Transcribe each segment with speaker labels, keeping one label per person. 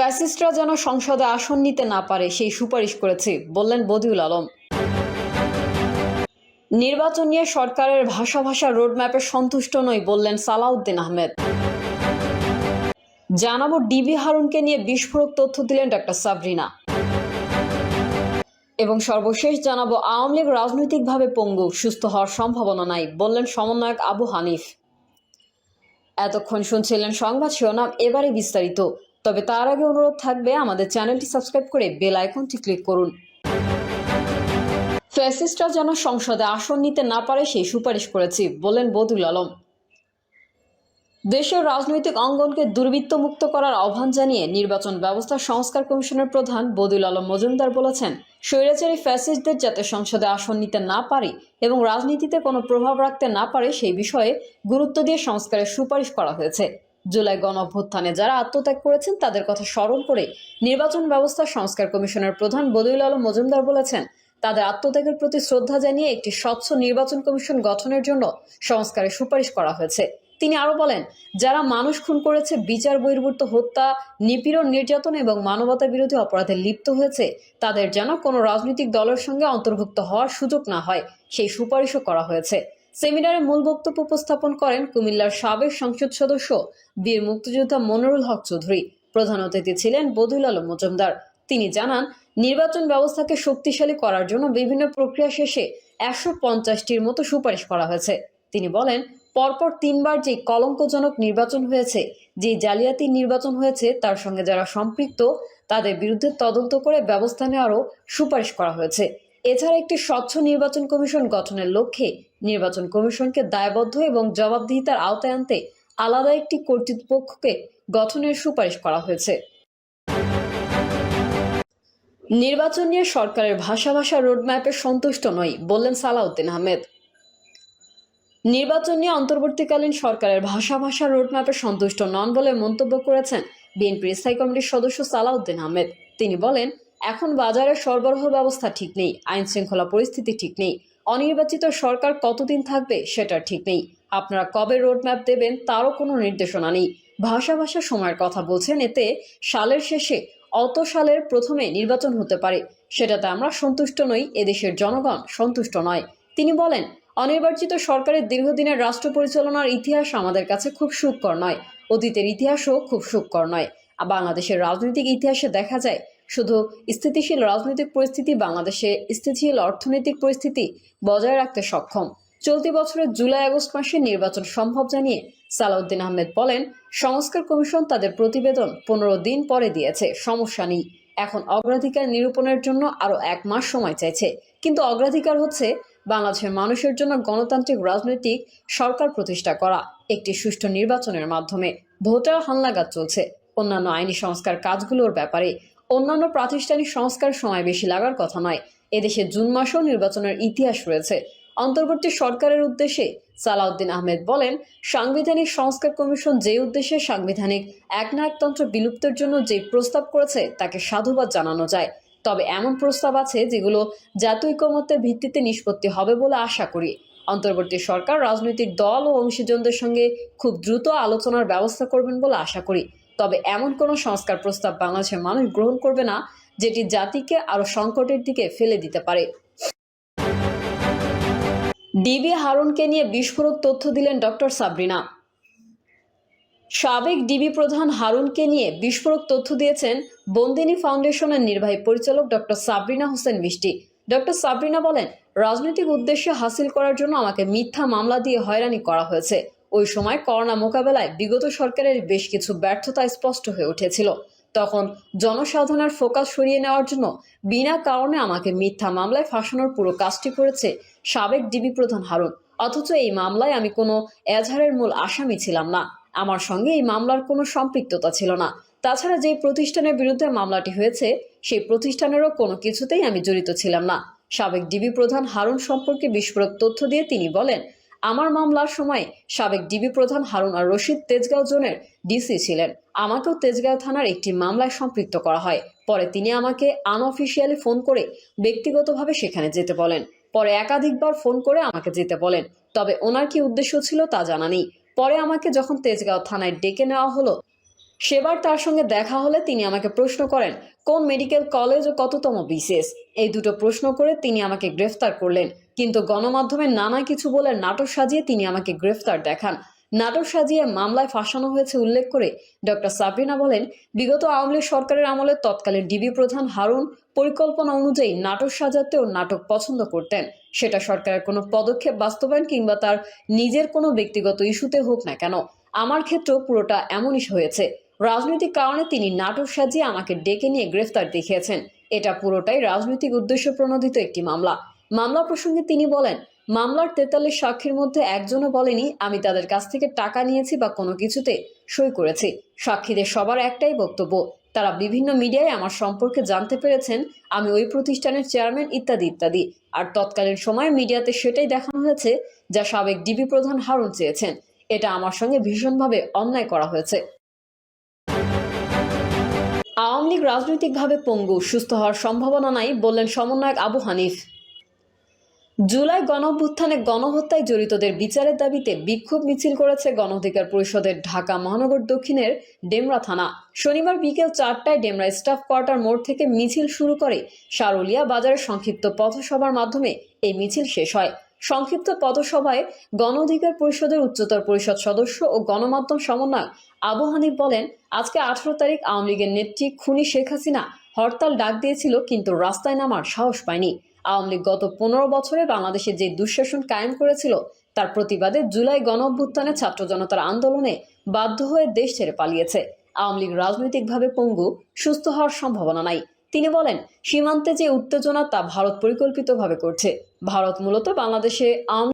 Speaker 1: ফ্যাসিস্টরা যেন সংসদে আসন নিতে না পারে সেই সুপারিশ করেছে বললেন বদিউল আলম। নির্বাচন নিয়ে সরকারের ভাষা রোডম্যাপে সন্তুষ্ট নই বললেন সালাউদ্দিন আহমেদ। জানাবো ডিবি হারুনকে নিয়ে বিস্ফোরক তথ্য দিলেন ডক্টর সাবরিনা। এবং সর্বশেষ জানাবো আওয়ামী লীগ রাজনৈতিকভাবে পঙ্গু, সুস্থ হওয়ার সম্ভাবনা নাই বললেন সমন্বয়ক আবু হানিফ। এতক্ষণ শুনছিলেন সংবাদ শিরোনাম, এবারে বিস্তারিত। তবে তার আগে অনুরোধ থাকবে আমাদের চ্যানেলটি সাবস্ক্রাইব করে বেল আইকনটি ক্লিক করুন। ফ্যাসিস্টরা যেন সংসদে আসন নিতে না পারে সেই সুপারিশ করেছি বললেন বদিউল আলম। দেশের রাজনৈতিক অঙ্গনকে দুর্বৃত্তমুক্ত করার আহ্বান জানিয়ে নির্বাচন ব্যবস্থা সংস্কার কমিশনের প্রধান বদিউল আলম মজুমদার বলেছেন, স্বৈরাচারী ফ্যাসিস্টদের যাতে সংসদে আসন নিতে না পারে এবং রাজনীতিতে কোনো প্রভাব রাখতে না পারে সেই বিষয়ে গুরুত্ব দিয়ে সংস্কারের সুপারিশ করা হয়েছে। জুলাই গণঅভ্যুত্থানে যারা আত্মত্যাগ করেছেন তাদের কথা স্মরণ করে নির্বাচন ব্যবস্থা সংস্কার কমিশনের প্রধান বদিউল আলম মজুমদার বলেছেন, তাদের আত্মত্যাগের প্রতি শ্রদ্ধা জানিয়ে একটি স্বচ্ছ নির্বাচন কমিশন গঠনের জন্য সংস্কারের সুপারিশ করা হয়েছে। তিনি আরো বলেন, যারা মানুষ খুন করেছে, বিচার বহির্ভূত হত্যা, নিপীড়ন, নির্যাতন এবং মানবতা বিরোধী অপরাধে লিপ্ত হয়েছে, তাদের যেন কোনো রাজনৈতিক দলের সঙ্গে অন্তর্ভুক্ত হওয়ার সুযোগ না হয় সেই সুপারিশও করা হয়েছে। সেমিনারে মূল বক্তব্য উপস্থাপন করেন কুমিল্লার সাবেক সংসদ সদস্য বীর মুক্তিযোদ্ধা মনিরুল হক চৌধুরী। প্রধান অতিথি ছিলেন বদিউল আলম মজুমদার। তিনি জানান, নির্বাচন ব্যবস্থাকে শক্তিশালী করার জন্য বিভিন্ন প্রক্রিয়া শেষে 150টির মতো সুপারিশ করা হয়েছে। তিনি বলেন, পরপর 3বার যে কলঙ্কজনক নির্বাচন হয়েছে, যে জালিয়াতি নির্বাচন হয়েছে, তার সঙ্গে যারা সম্পৃক্ত তাদের বিরুদ্ধে তদন্ত করে ব্যবস্থা নেওয়ারও সুপারিশ করা হয়েছে। এছাড়া একটি স্বচ্ছ নির্বাচন কমিশন গঠনের লক্ষ্যে নির্বাচন কমিশনকে দায়বদ্ধ এবং জবাবদিহিতার আওতায় আনতে আলাদা একটি কর্তৃপক্ষকে গঠনের সুপারিশ করা হয়েছে। নির্বাচন নিয়ে সরকারের ভাষা রোডম্যাপে সন্তুষ্ট নই বললেন সালাউদ্দিন আহমেদ। নির্বাচন নিয়ে অন্তর্বর্তীকালীন সরকারের ভাষা রোডম্যাপে সন্তুষ্ট নন বলে মন্তব্য করেছেন বিএনপির স্থায়ী কমিটির সদস্য সালাউদ্দিন আহমেদ। তিনি বলেন, এখন বাজারের সরবরাহ ব্যবস্থা ঠিক নেই, আইন শৃঙ্খলা পরিস্থিতি ঠিক নেই, অনির্বাচিত সরকার কতদিন থাকবে সেটা ঠিক নেই, আপনারা কবে রোডম্যাপ দেবেন তারও কোনো নির্দেশনা নেই। ভাষা সময়ের কথা বলছেন, এতে সালের শেষে অত সালের প্রথমে নির্বাচন হতে পারে, সেটাতে আমরা সন্তুষ্ট নই, এদেশের জনগণ সন্তুষ্ট নয়। তিনি বলেন, অনির্বাচিত সরকারের দীর্ঘদিনের রাষ্ট্র পরিচালনার ইতিহাস আমাদের কাছে খুব সুখকর নয়, অতীতের ইতিহাসও খুব সুখকর নয়। বাংলাদেশের রাজনৈতিক ইতিহাসে দেখা যায়, শুধু স্থিতিশীল রাজনৈতিক পরিস্থিতি বাংলাদেশে স্থিতিশীল অর্থনৈতিক পরিস্থিতি বজায় রাখতে সক্ষম। চলতি বছরের জুলাই-আগস্ট মাসে নির্বাচন সম্ভব জানিয়ে সালাউদ্দিন আহমেদ বলেন, সংস্কার কমিশন তাদের প্রতিবেদন 15 দিন পরে দিয়েছে, সমস্যা নেই। এখন অগ্রাধিকার নিরূপণের জন্য আরো 1 মাস সময় চাইছে, কিন্তু অগ্রাধিকার হচ্ছে বাংলাদেশের মানুষের জন্য গণতান্ত্রিক রাজনৈতিক সরকার প্রতিষ্ঠা করা, একটি সুষ্ঠু নির্বাচনের মাধ্যমে। ভোটার হালনাগাদ চলছে, অন্যান্য আইনি সংস্কার কাজগুলোর ব্যাপারে অন্যান্য প্রাতিষ্ঠানিক সংস্কার সময় বেশি লাগার কথা নয়। এদেশে জুন মাসেও নির্বাচনের ইতিহাস রয়েছে। অন্তর্বর্তী সরকারের উদ্দেশ্যে সালাউদ্দিন আহমেদ বলেন, সাংবিধানিক সংস্কার কমিশন যে উদ্দেশ্যে সাংবিধানিক একনায়কতন্ত্র বিলুপ্তের জন্য যে প্রস্তাব করেছে তাকে সাধুবাদ জানানো যায়, তবে এমন প্রস্তাব আছে যেগুলো জাতীয় ঐকমত্যের ভিত্তিতে নিষ্পত্তি হবে বলে আশা করি। অন্তর্বর্তী সরকার রাজনৈতিক দল ও অংশীজনদের সঙ্গে খুব দ্রুত আলোচনার ব্যবস্থা করবেন বলে আশা করি, তবে এমন কোনো সংস্কার প্রস্তাব বাংলাদেশের মানুষ গ্রহণ করবে না যেটি জাতিকে আরো সংকটের দিকে ফেলে দিতে পারে। ডিবি হারুনকে নিয়ে বিস্ফোরক তথ্য দিলেন ডক্টর সাবরিনা। সাবেক ডিবি প্রধান হারুনকে নিয়ে বিস্ফোরক তথ্য দিয়েছেন বন্দিনী ফাউন্ডেশনের নির্বাহী পরিচালক ডক্টর সাবরিনা হোসেন মিষ্টি। ডক্টর সাবরিনা বলেন, রাজনৈতিক উদ্দেশ্য হাসিল করার জন্য আমাকে মিথ্যা মামলা দিয়ে হয়রানি করা হয়েছে। ওই সময় করোনা মোকাবেলায় বিগত সরকারের বেশ কিছু ব্যর্থতা স্পষ্ট হয়ে উঠেছিল। তখন জনসাধারণের ফোকাস সরিয়ে নেওয়ার জন্য বিনা কারণে আমাকে মিথ্যা মামলায় ফাঁসানোর পুরো কাজটি করেছে সাবেক ডিবি প্রধান হারুন। অথচ এই মামলায় আমি কোনো এজাহারের মূল আসামি ছিলাম না, আমার সঙ্গে এই মামলার কোনো সম্পৃক্ততা ছিল না। তাছাড়া যে প্রতিষ্ঠানের বিরুদ্ধে মামলাটি হয়েছে সেই প্রতিষ্ঠানেরও কোনো কিছুতেই আমি জড়িত ছিলাম না। সাবেক ডিবি প্রধান হারুন সম্পর্কে বিস্ফোরক তথ্য দিয়ে তিনি বলেন, আমার মামলার সময় সাবেক ডিবি প্রধান হারুন আর রশিদ তেজগাঁও জোনের ডিসি ছিলেন। আমাকেও তেজগাঁও থানার একটি মামলায় সম্পৃক্ত করা হয়। পরে তিনি আমাকে আনঅফিসিয়ালি ফোন করে ব্যক্তিগতভাবে সেখানে যেতে বলেন। পরে একাধিকবার ফোন করে আমাকে যেতে বলেন, তবে ওনার কি উদ্দেশ্য ছিল তা জানা নেই। পরে আমাকে যখন তেজগাঁও থানায় ডেকে নেওয়া হলো, সেবার তার সঙ্গে দেখা হলে তিনি আমাকে প্রশ্ন করেন কোন মেডিকেল কলেজ ও কততম বিসিএস। এই দুটো প্রশ্ন করে তিনি আমাকে গ্রেফতার করলেন, কিন্তু গণমাধ্যমে নানা কিছু বলে নাটক সাজিয়ে তিনি আমাকে গ্রেফতার দেখান। নাটক সাজিয়ে মামলায় ফাঁসানো হয়েছে উল্লেখ করে ডক্টর সাবরিনা বলেন, বিগত আওয়ামী লীগ সরকারের আমলে তৎকালীন ডিবি প্রধান হারুন পরিকল্পনা অনুযায়ী নাটক সাজাতে ও নাটক পছন্দ করতেন। সেটা সরকারের কোনো পদক্ষেপ বাস্তবায়ন কিংবা তার নিজের কোনো ব্যক্তিগত ইস্যুতে হোক না কেন, আমার ক্ষেত্রেও পুরোটা এমনই হয়েছে। রাজনৈতিক কারণে তিনি নাটক সাজিয়ে আমাকে ডেকে নিয়ে গ্রেফতার দেখিয়েছেন। এটা পুরোটাই রাজনৈতিক উদ্দেশ্য প্রণোদিত একটি মামলা প্রসঙ্গে তিনি বলেন, মামলার 43 সাক্ষীর মধ্যে একজনও বলেনি আমি তাদের কাছ থেকে টাকা নিয়েছি বা কোনো কিছুতে সই করেছি। সাক্ষীদের সবার একটাই বক্তব্য, তারা বিভিন্ন মিডিয়ায় আমার সম্পর্কে জানতে পেরেছেন আমি ওই প্রতিষ্ঠানের চেয়ারম্যান ইত্যাদি ইত্যাদি। আর তৎকালীন সময়ে মিডিয়াতে সেটাই দেখানো হয়েছে যা সাবেক ডিবি প্রধান হারুন চেয়েছেন। এটা আমার সঙ্গে ভীষণভাবে অন্যায় করা হয়েছে। আওয়ামী লীগ রাজনৈতিকভাবে পঙ্গু, সুস্থ হওয়ার সম্ভাবনা নাই বললেন সমন্বয়ক আবু হানিফ। জুলাই গণঅভ্যুত্থানে গণহত্যায় জড়িতদের বিচারের দাবিতে বিক্ষোভ মিছিল করেছে গণ অধিকার পরিষদের ঢাকা মহানগর দক্ষিণের ডেমরা থানা। শনিবার বিকেল 4টায় ডেমরা স্টাফ কোয়ার্টার মোড় থেকে মিছিল শুরু করে সারুলিয়া বাজারের সংক্ষিপ্ত পথসভার মাধ্যমে এই মিছিল শেষ হয়। সংক্ষিপ্ত পথসভায় গণ অধিকার পরিষদের উচ্চতর পরিষদ সদস্য ও গণমাধ্যম সমন্বয়ক আবু হানিফ বলেন, আজকে 18 তারিখ আওয়ামী লীগের নেত্রী খুনি শেখ হাসিনা হরতাল ডাক দিয়েছিল, কিন্তু রাস্তায় নামার সাহস পায়নি। আওয়ামী লীগ গত 15 বছরে বাংলাদেশে যে দুঃশাসন কায়েম করেছিল তার প্রতিবাদে জুলাই গণঅভ্যুত্থানে ছাত্র জনতার আন্দোলনে বাধ্য হয়ে দেশ ছেড়ে পালিয়েছে। আওয়ামী লীগ রাজনৈতিকভাবে পঙ্গু, সুস্থ হওয়ার সম্ভাবনা নাই। তিনি বলেন, সীমান্তে যে উত্তেজনা তা ভারত পরিকল্পিতভাবে করছে। ভারত মূলত বাংলাদেশে আওয়ামী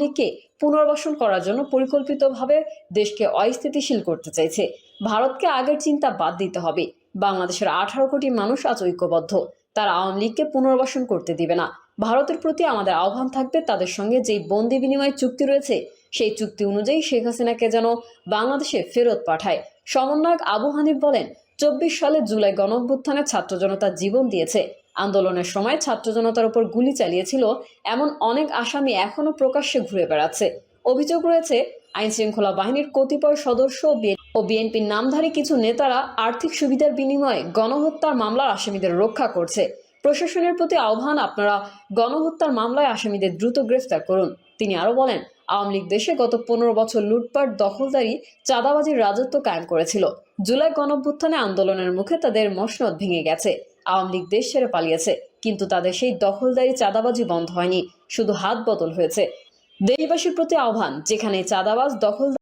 Speaker 1: লীগকে পুনর্বাসন করার জন্য পরিকল্পিতভাবে দেশকে অস্থিতিশীল করতে চাইছে। ভারতকে আগের চিন্তা বাদ দিতে হবে। বাংলাদেশের 18 কোটি মানুষ আজ ঐক্যবদ্ধ, তারা আওয়ামী লীগকে পুনর্বাসন করতে দিবে না। ভারতের প্রতি আমাদের আহ্বান থাকবে, তাদের সঙ্গে যেই বন্দি বিনিময় চুক্তি রয়েছে সেই চুক্তি অনুযায়ী শেখ হাসিনাকে যেন বাংলাদেশে ফেরত পাঠায়। সমন্বয়ক আবু হানিফ বলেন, 24 সালে জুলাই গণঅভ্যুত্থানে ছাত্র জনতা জীবন দিয়েছে। আন্দোলনের সময় ছাত্র জনতার উপর গুলি চালিয়েছিল এমন অনেক আসামি এখনো প্রকাশ্যে ঘুরে বেড়াচ্ছে। অভিযোগ রয়েছে আইন শৃঙ্খলা বাহিনীর কতিপয় সদস্য ও বিএনপির নামধারী কিছু নেতারা আর্থিক সুবিধার বিনিময়ে গণহত্যার মামলার আসামিদের রক্ষা করছে। প্রশাসনের প্রতি আহ্বান, আপনারা গণহত্যার মামলায় আসামিদের দ্রুত গ্রেফতার করুন। তিনি আরো বলেন, আওয়ামী লীগ দেশে গত 15 বছর লুটপাট, দখলদারি, চাঁদাবাজির রাজত্ব কায়েম করেছিল। জুলাই গণঅভ্যুত্থানে আন্দোলনের মুখে তাদের মসনদ ভেঙে গেছে। আওয়ামী লীগ দেশ ছেড়ে পালিয়েছে, কিন্তু তাদের সেই দখলদারি, চাঁদাবাজি বন্ধ হয়নি, শুধু হাত বদল হয়েছে। দেশবাসীর প্রতি আহ্বান, যেখানে চাঁদাবাজ, দখল